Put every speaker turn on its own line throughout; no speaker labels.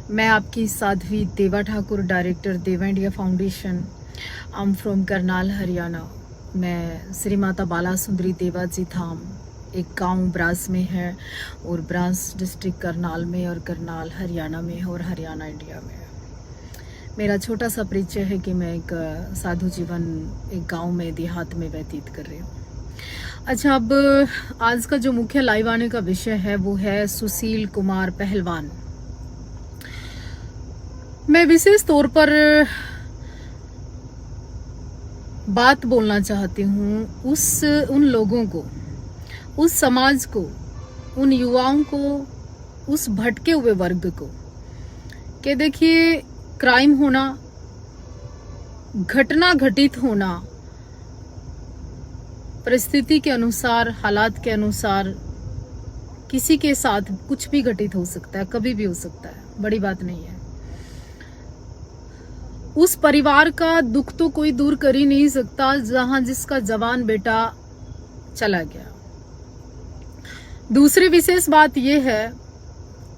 मैं आपकी साध्वी देवा ठाकुर, डायरेक्टर देवा India foundation. I am from Karnal, Haryana. मैं श्री माता बाला सुंदरी देवा जी धाम, एक गांव ब्रास में है और ब्रास डिस्ट्रिक्ट करनाल में और करनाल हरियाणा में और हरियाणा इंडिया में है। मेरा छोटा सा परिचय है कि मैं एक साधु जीवन एक गांव में देहात में व्यतीत कर रही हूँ। अच्छा, अब आज का जो मुख्य लाइव आने का विषय है वो है सुशील कुमार पहलवान। मैं विशेष तौर पर बात बोलना चाहती हूँ उन लोगों को, उस समाज को, उन युवाओं को, उस भटके हुए वर्ग को कि देखिए, क्राइम होना, घटना घटित होना परिस्थिति के अनुसार, हालात के अनुसार किसी के साथ कुछ भी घटित हो सकता है, कभी भी हो सकता है, बड़ी बात नहीं है। उस परिवार का दुख तो कोई दूर कर ही नहीं सकता जहां जिसका जवान बेटा चला गया। दूसरी विशेष बात यह है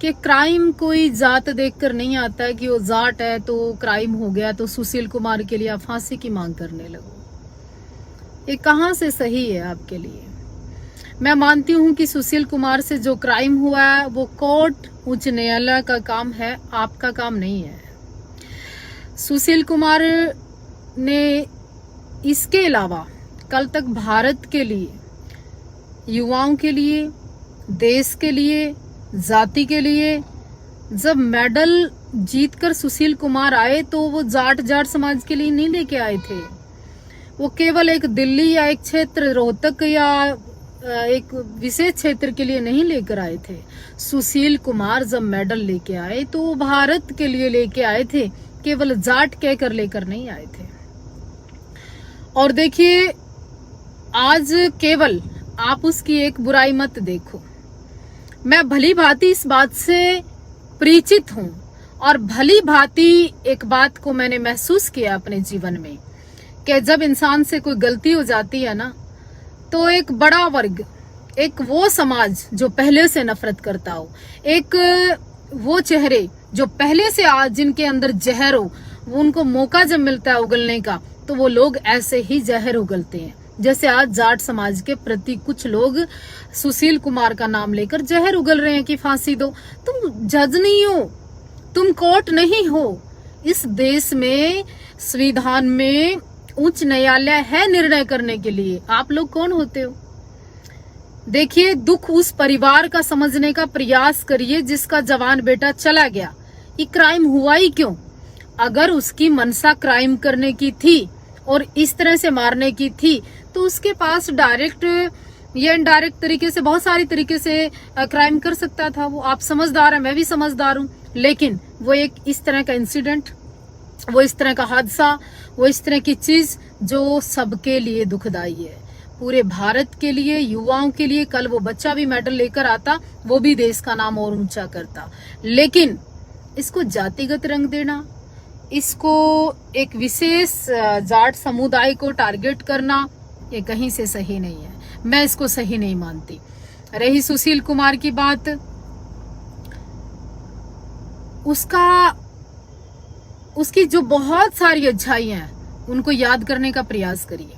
कि क्राइम कोई जात देखकर नहीं आता है कि वो जाट है तो क्राइम हो गया तो सुशील कुमार के लिए आप फांसी की मांग करने लगो। ये कहां से सही है आपके लिए? मैं मानती हूं कि सुशील कुमार से जो क्राइम हुआ है वो कोर्ट, उच्च न्यायालय का काम है, आपका काम नहीं है। सुशील कुमार ने इसके अलावा कल तक भारत के लिए, युवाओं के लिए, देश के लिए, जाति के लिए जब मेडल जीतकर सुशील कुमार आए तो वो जाट समाज के लिए नहीं लेके आए थे। वो केवल एक दिल्ली या एक क्षेत्र रोहतक या एक विशेष क्षेत्र के लिए नहीं लेकर आए थे। सुशील कुमार जब मेडल लेके आए तो वो भारत के लिए लेके आए थे, केवल जाट कहकर लेकर नहीं आए थे। और देखिए, आज केवल आप उसकी एक बुराई मत देखो। मैं भली भांति इस बात से परिचित हूं और भली भांति एक बात को मैंने महसूस किया अपने जीवन में कि जब इंसान से कोई गलती हो जाती है ना, तो एक बड़ा वर्ग, एक वो समाज जो पहले से नफरत करता हो, एक वो चेहरे जो पहले से आज जिनके अंदर जहर हो, वो उनको मौका जब मिलता है उगलने का तो वो लोग ऐसे ही जहर उगलते हैं। जैसे आज जाट समाज के प्रति कुछ लोग सुशील कुमार का नाम लेकर जहर उगल रहे हैं कि फांसी दो। तुम जज नहीं हो, तुम कोर्ट नहीं हो। इस देश में, संविधान में उच्च न्यायालय है निर्णय करने के लिए। आप लोग कौन होते हो? देखिए, दुख उस परिवार का समझने का प्रयास करिए जिसका जवान बेटा चला गया। ये क्राइम हुआ ही क्यों? अगर उसकी मनसा क्राइम करने की थी और इस तरह से मारने की थी तो उसके पास डायरेक्ट या इनडायरेक्ट तरीके से, बहुत सारी तरीके से क्राइम कर सकता था। वो आप समझदार है, मैं भी समझदार हूँ, लेकिन वो एक इस तरह का इंसिडेंट, वो इस तरह का हादसा, वो इस तरह की चीज जो सबके लिए दुखदाई है, पूरे भारत के लिए, युवाओं के लिए। कल वो बच्चा भी मेडल लेकर आता, वो भी देश का नाम और ऊंचा करता। लेकिन इसको जातिगत रंग देना, इसको एक विशेष जाट समुदाय को टारगेट करना, ये कहीं से सही नहीं है। मैं इसको सही नहीं मानती। रही सुशील कुमार की बात, उसकी जो बहुत सारी अच्छाइयां हैं उनको याद करने का प्रयास करिए।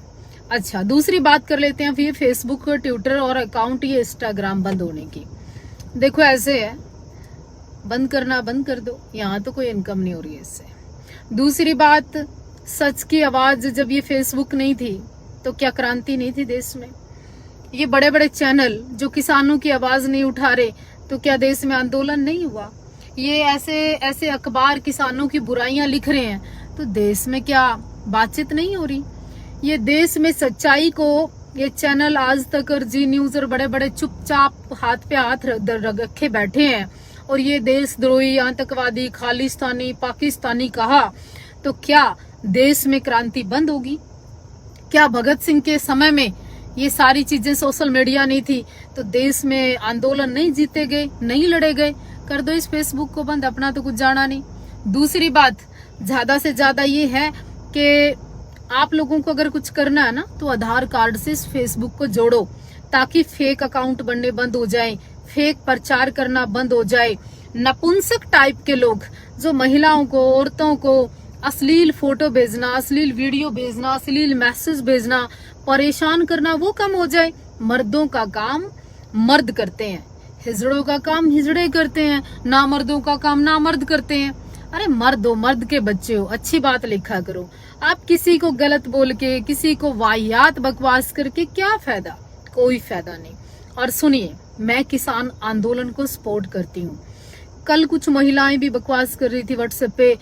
अच्छा, दूसरी बात कर लेते हैं फिर फेसबुक, ट्विटर और अकाउंट, ये इंस्टाग्राम बंद होने की। देखो, ऐसे है, बंद करना बंद कर दो, यहाँ तो कोई इनकम नहीं हो रही है इससे। दूसरी बात, सच की आवाज, जब ये फेसबुक नहीं थी तो क्या क्रांति नहीं थी देश में? ये बड़े बड़े चैनल जो किसानों की आवाज नहीं उठा रहे तो क्या देश में आंदोलन नहीं हुआ? ये ऐसे अखबार किसानों की बुराइयां लिख रहे हैं तो देश में क्या बातचीत नहीं हो रही? ये देश में सच्चाई को ये चैनल आज तक और जी न्यूज और बड़े बड़े चुपचाप हाथ पे हाथ रखे बैठे हैं और ये देशद्रोही, आतंकवादी, खालिस्तानी, पाकिस्तानी कहा तो क्या देश में क्रांति बंद होगी? क्या भगत सिंह के समय में ये सारी चीजें, सोशल मीडिया नहीं थी तो देश में आंदोलन नहीं जीते गए, नहीं लड़े गए? कर दो इस फेसबुक को बंद, अपना तो कुछ जाना नहीं। दूसरी बात, ज्यादा से ज्यादा ये है कि आप लोगों को अगर कुछ करना है ना तो आधार कार्ड से इस फेसबुक को जोड़ो ताकि फेक अकाउंट बनने बंद हो जाए, फेक प्रचार करना बंद हो जाए। नपुंसक टाइप के लोग जो महिलाओं को, औरतों को अश्लील फोटो भेजना, अश्लील वीडियो भेजना, अश्लील मैसेज भेजना, परेशान करना, वो कम हो जाए। मर्दों का काम मर्द करते हैं, हिजड़ों का काम हिजड़े करते हैं, नामर्दों का काम नामर्द करते हैं। अरे मर्द हो, मर्द के बच्चे हो, अच्छी बात लिखा करो। आप किसी को गलत बोल के, किसी को वाहियात बकवास करके क्या फायदा? कोई फायदा नहीं। और सुनिए, मैं किसान आंदोलन को सपोर्ट करती हूँ। कल कुछ महिलाएं भी बकवास कर रही थी व्हाट्सएप पे,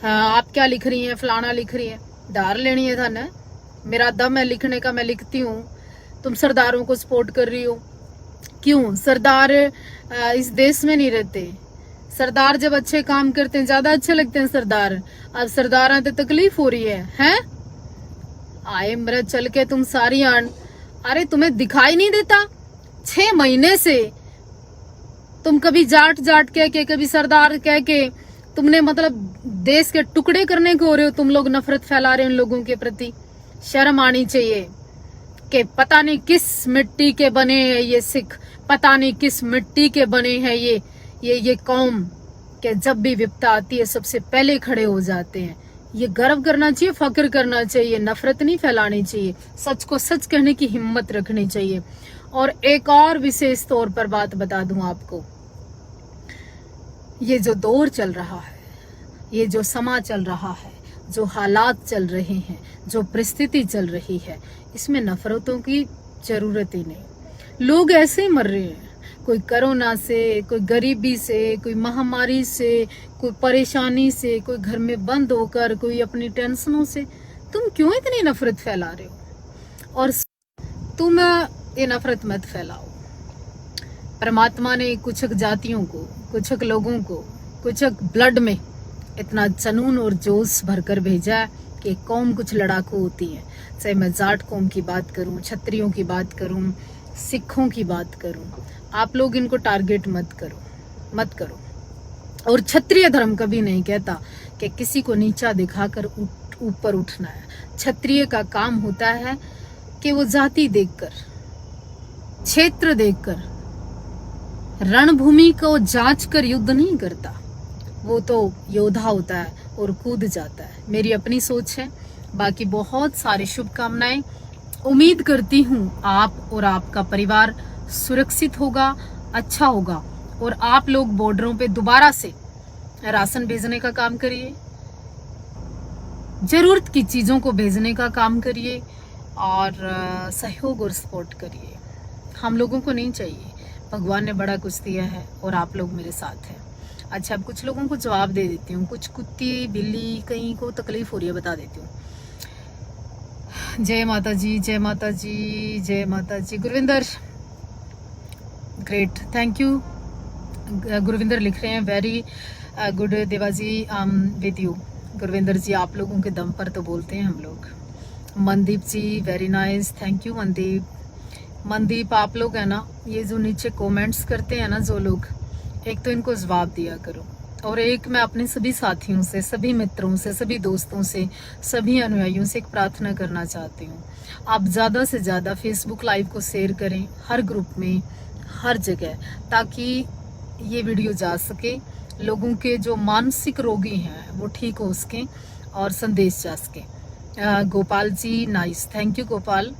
आप क्या लिख रही हैं, फलाना लिख रही है। दार लेनी है था ना, मेरा दम है लिखने का, मैं लिखती हूँ। तुम सरदारों को सपोर्ट कर रही हो, क्यों? सरदार इस देश में नहीं रहते। सरदार जब अच्छे काम करते हैं ज्यादा अच्छे लगते हैं सरदार। अब सरदार आते तकलीफ हो रही है, हैं? आए मेरा चल के तुम सारी आन। अरे तुम्हें दिखाई नहीं देता? 6 महीने से तुम कभी जाट जाट कह के, कभी सरदार कह के, तुमने मतलब देश के टुकड़े करने को हो रहे हो। तुम लोग नफरत फैला रहे हो उन लोगों के प्रति। शर्म आनी चाहिए कि पता नहीं किस मिट्टी के बने हैं ये सिख, पता नहीं किस मिट्टी के बने हैं ये कौम, के जब भी विपदा आती है सबसे पहले खड़े हो जाते हैं। ये गर्व करना चाहिए, फक्र करना चाहिए, नफरत नहीं फैलानी चाहिए, सच को सच कहने की हिम्मत रखनी चाहिए। और एक और विशेष तौर पर बात बता दूं आपको, ये जो दौर चल रहा है, ये जो समा चल रहा है, जो हालात चल रहे हैं, जो परिस्थिति चल रही है, इसमें नफरतों की जरूरत ही नहीं। लोग ऐसे ही मर रहे हैं, कोई कोरोना से, कोई गरीबी से, कोई महामारी से, कोई परेशानी से, कोई घर में बंद होकर, कोई अपनी टेंशनों से। तुम क्यों इतनी नफरत फैला रहे हो? और तुम ये नफरत मत फैलाओ। परमात्मा ने कुछ जातियों को, कुछ लोगों को, कुछ ब्लड में इतना जनून और जोश भरकर भेजा है कि कौम कुछ लड़ाकू होती है। चाहे मैं जाट कौम की बात करूं, क्षत्रियों की बात करूं, सिखों की बात करूं, आप लोग इनको टारगेट मत करो। और क्षत्रिय धर्म कभी नहीं कहता कि किसी को नीचा दिखाकर ऊपर उठना है। क्षत्रिय का काम होता है कि वो जाति देखकर, क्षेत्र देखकर, रणभूमि को जांच कर युद्ध नहीं करता। वो तो योद्धा होता है और कूद जाता है। मेरी अपनी सोच है। बाकी बहुत सारी शुभकामनाएं। उम्मीद करती हूँ आप और आपका परिवार सुरक्षित होगा, अच्छा होगा, और आप लोग बॉर्डरों पे दोबारा से राशन भेजने का काम करिए, जरूरत की चीजों को भेजने का काम करिए, और सहयोग और सपोर्ट करिए। हम लोगों को नहीं चाहिए, भगवान ने बड़ा कुछ दिया है और आप लोग मेरे साथ हैं। अच्छा, अब कुछ लोगों को जवाब दे देती हूँ। कुछ कुत्ती बिल्ली कहीं को तकलीफ हो रही है, बता देती हूँ। जय माता जी, जय माता जी, जय माता जी। Gurvinder, great, thank you. Gurvinder लिख रहे हैं वेरी गुड देवाजी, विद यू। गुरविंदर जी, आप लोगों के दम पर तो बोलते हैं हम लोग। Mandeep ji, very nice, thank you Mandeep, आप लोग है ना, ये जो नीचे कमेंट्स करते हैं ना जो लोग, एक तो इनको जवाब दिया करो, और एक मैं अपने सभी साथियों से, सभी मित्रों से, सभी दोस्तों से, सभी अनुयायियों से एक प्रार्थना करना चाहती हूँ। आप ज़्यादा से ज़्यादा फेसबुक लाइव को शेयर करें, हर ग्रुप में, हर जगह, ताकि ये वीडियो जा सके, लोगों के जो मानसिक रोगी हैं वो ठीक हो सके और संदेश जा सके। Gopal ji, nice, thank you Gopal.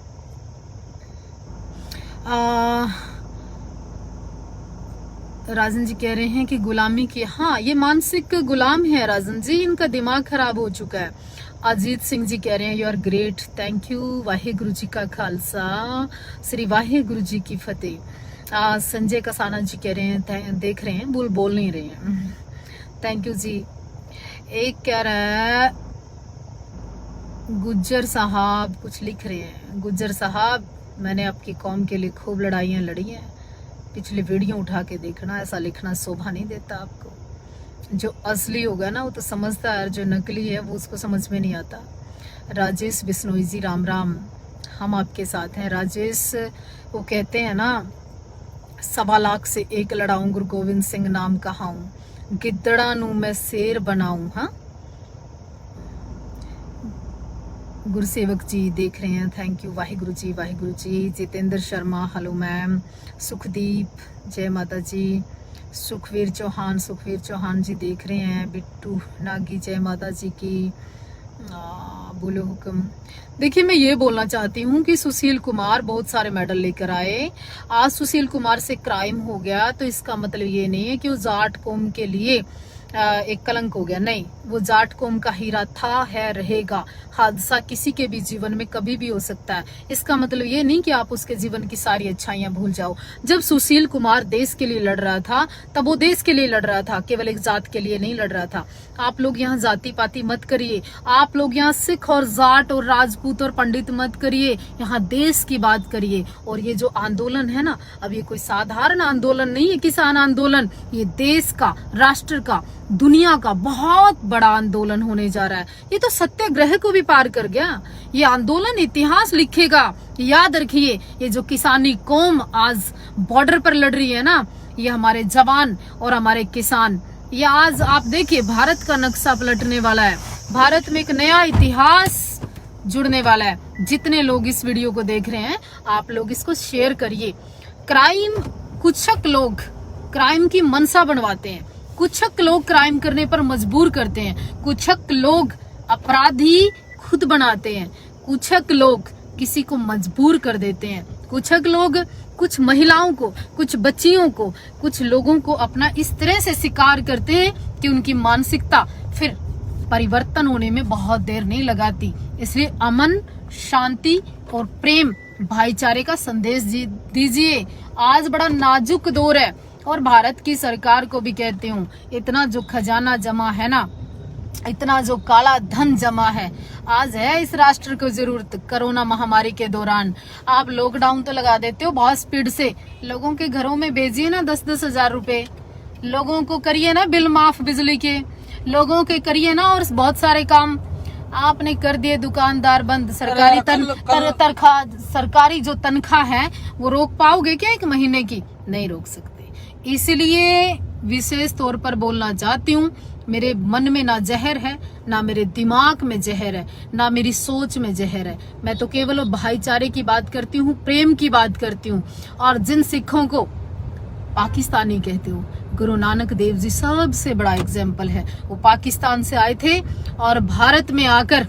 Rajan ji कह रहे हैं कि गुलामी की, हाँ, ये मानसिक गुलाम है राजन जी, इनका दिमाग खराब हो चुका है। अजीत सिंह जी कह रहे हैं you are great, thank you. Waheguru ji का खालसा, श्री वाहेगुरु जी की फतेह। संजय कसाना जी कह रहे हैं, देख रहे हैं, बोल नहीं रहे हैं, थैंक यू जी। एक कह रहा है गुज्जर साहब, कुछ लिख रहे हैं, गुज्जर साहब मैंने आपकी कौम के लिए खूब लड़ाइयाँ लड़ी हैं, पिछली वीडियो उठा के देखना, ऐसा लिखना शोभा नहीं देता आपको। जो असली होगा ना वो तो समझता है, जो नकली है वो उसको समझ में नहीं आता। राजेश बिश्नोई जी, राम राम, हम आपके साथ हैं राजेश। वो कहते हैं ना, 1.25 लाख से एक लड़ाऊं, गुरु गोविंद सिंह नाम कहाऊं, गिद्दड़ा नू मैं शेर बनाऊं। हाँ, गुरुसेवक जी देख रहे हैं, thank you. Waheguru ji, Waheguru ji. Jitendra Sharma, hello ma'am. Sukhdeep, जय माता जी। सुखवीर चौहान जी देख रहे हैं। बिट्टू नागी, जय माता जी की, बोलो हुक्म। देखिए, मैं ये बोलना चाहती हूँ कि सुशील कुमार बहुत सारे मेडल लेकर आए। आज सुशील कुमार से क्राइम हो गया तो इसका मतलब ये नहीं है कि वो जाट कौम के लिए एक कलंक हो गया। नहीं, वो जाट कौम का हीरा था, है, रहेगा। हादसा किसी के भी जीवन में कभी भी हो सकता है। इसका मतलब ये नहीं कि आप उसके जीवन की सारी अच्छाइयां भूल जाओ। जब सुशील कुमार देश के लिए लड़ रहा था तब वो देश के लिए लड़ रहा था, केवल एक जात के लिए नहीं लड़ रहा था। आप लोग यहाँ जाति पाति मत करिए, आप लोग यहाँ सिख और जाट और राजपूत और पंडित मत करिए, यहाँ देश की बात करिए। और ये जो आंदोलन है ना, अब ये कोई साधारण आंदोलन नहीं है, किसान आंदोलन, ये देश का, राष्ट्र का, दुनिया का बहुत बड़ा आंदोलन होने जा रहा है। ये तो सत्याग्रह को भी पार कर गया। ये आंदोलन इतिहास लिखेगा। याद रखिए, ये जो किसानी कौम आज बॉर्डर पर लड़ रही है ना, ये हमारे जवान और हमारे किसान, ये आज आप देखिए भारत का नक्शा पलटने वाला है। भारत में एक नया इतिहास जुड़ने वाला है। जितने लोग इस वीडियो को देख रहे हैं, आप लोग इसको शेयर करिए। कुछक लोग क्राइम की मनसा बनवाते हैं, कुछक लोग क्राइम करने पर मजबूर करते हैं, कुछक लोग अपराधी खुद बनाते हैं, कुछक लोग किसी को मजबूर कर देते हैं, कुछक लोग कुछ महिलाओं को, कुछ बच्चियों को, कुछ लोगों को अपना इस तरह से शिकार करते हैं कि उनकी मानसिकता फिर परिवर्तन होने में बहुत देर नहीं लगाती। इसलिए अमन, शांति और प्रेम, भाईचारे का संदेश दीजिए। आज बड़ा नाजुक दौर है और भारत की सरकार को भी कहती हूँ, इतना जो खजाना जमा है ना, इतना जो काला धन जमा है, आज है इस राष्ट्र को जरूरत। कोरोना महामारी के दौरान आप लॉकडाउन तो लगा देते हो बहुत स्पीड से, लोगों के घरों में भेजिए ना 10-10 हजार रुपए, लोगों को करिए ना बिल माफ बिजली के, लोगों के करिए ना और बहुत सारे काम। आपने कर दिए दुकानदार बंद, सरकारी जो तनख्वाह है वो रोक पाओगे क्या 1 महीने की? नहीं रोक सकते। इसलिए विशेष तौर पर बोलना चाहती हूँ, मेरे मन में ना जहर है, ना मेरे दिमाग में जहर है, ना मेरी सोच में जहर है। मैं तो केवल भाईचारे की बात करती हूँ, प्रेम की बात करती हूँ। और जिन सिखों को पाकिस्तानी कहते हो, गुरु नानक देव जी सबसे बड़ा एग्जाम्पल है। वो पाकिस्तान से आए थे और भारत में आकर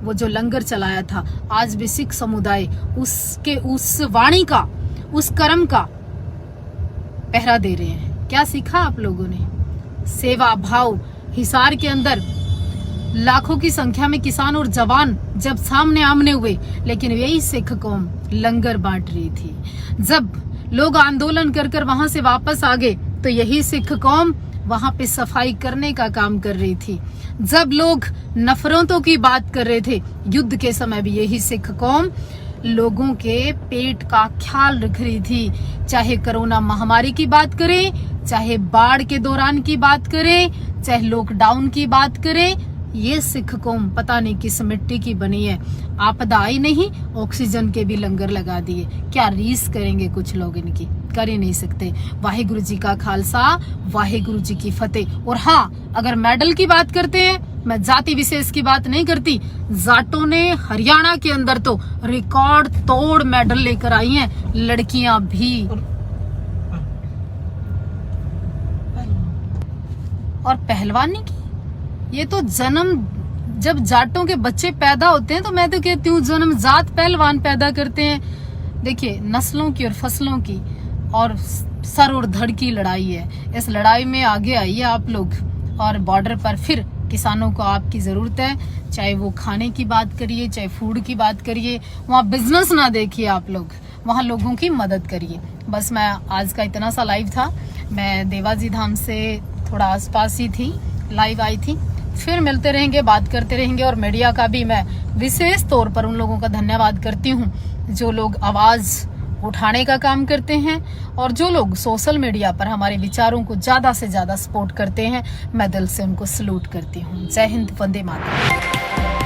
वो जो लंगर चलाया था, आज भी सिख समुदाय उसके उस वाणी का, उस कर्म का पहरा दे रहे हैं। क्या सीखा आप लोगों ने? सेवा भाव। हिसार के अंदर लाखों की संख्या में किसान और जवान जब सामने आमने हुए, लेकिन यही सिख कौम लंगर बांट रही थी। जब लोग आंदोलन कर कर वहां से वापस आ गए तो यही सिख कौम वहां पे सफाई करने का काम कर रही थी। जब लोग नफरतों की बात कर रहे थे युद्ध के समय भी यही सिख कौम लोगों के पेट का ख्याल रख रही थी। चाहे कोरोना महामारी की बात करें, चाहे बाढ़ के दौरान की बात करें, चाहे लॉकडाउन की बात करें, ये सिख कौम पता नहीं किस मिट्टी की बनी है। आपदा आई नहीं, ऑक्सीजन के भी लंगर लगा दिए। क्या रीस करेंगे कुछ लोग इनकी? कर ही नहीं सकते। वाहिगुरु जी का खालसा, वाहिगुरु जी की फतेह। और हाँ, अगर मेडल की बात करते हैं, मैं जाति विशेष की बात नहीं करती, जाटों ने हरियाणा के अंदर तो रिकॉर्ड तोड़ मेडल लेकर आई हैं, लड़कियां भी। और पहलवानी की, ये तो जन्म, जब जाटों के बच्चे पैदा होते हैं तो मैं तो कहती हूँ जन्म जात पहलवान पैदा करते हैं। देखिए, नस्लों की और फसलों की और सर और धड़ की लड़ाई है। इस लड़ाई में आगे आइए आप लोग। और बॉर्डर पर फिर किसानों को आपकी जरूरत है, चाहे वो खाने की बात करिए, चाहे फूड की बात करिए। वहाँ बिजनेस ना देखिए आप लोग, वहाँ लोगों की मदद करिए। बस मैं आज का इतना सा लाइव था। मैं देवाजी धाम से थोड़ा आसपास ही थी, लाइव आई थी। फिर मिलते रहेंगे, बात करते रहेंगे। और मीडिया का भी मैं विशेष तौर पर उन लोगों का धन्यवाद करती हूँ जो लोग आवाज उठाने का काम करते हैं और जो लोग सोशल मीडिया पर हमारे विचारों को ज्यादा से ज्यादा सपोर्ट करते हैं। मैं दिल से उनको सलूट करती हूँ। जय हिंद, वंदे मातरम।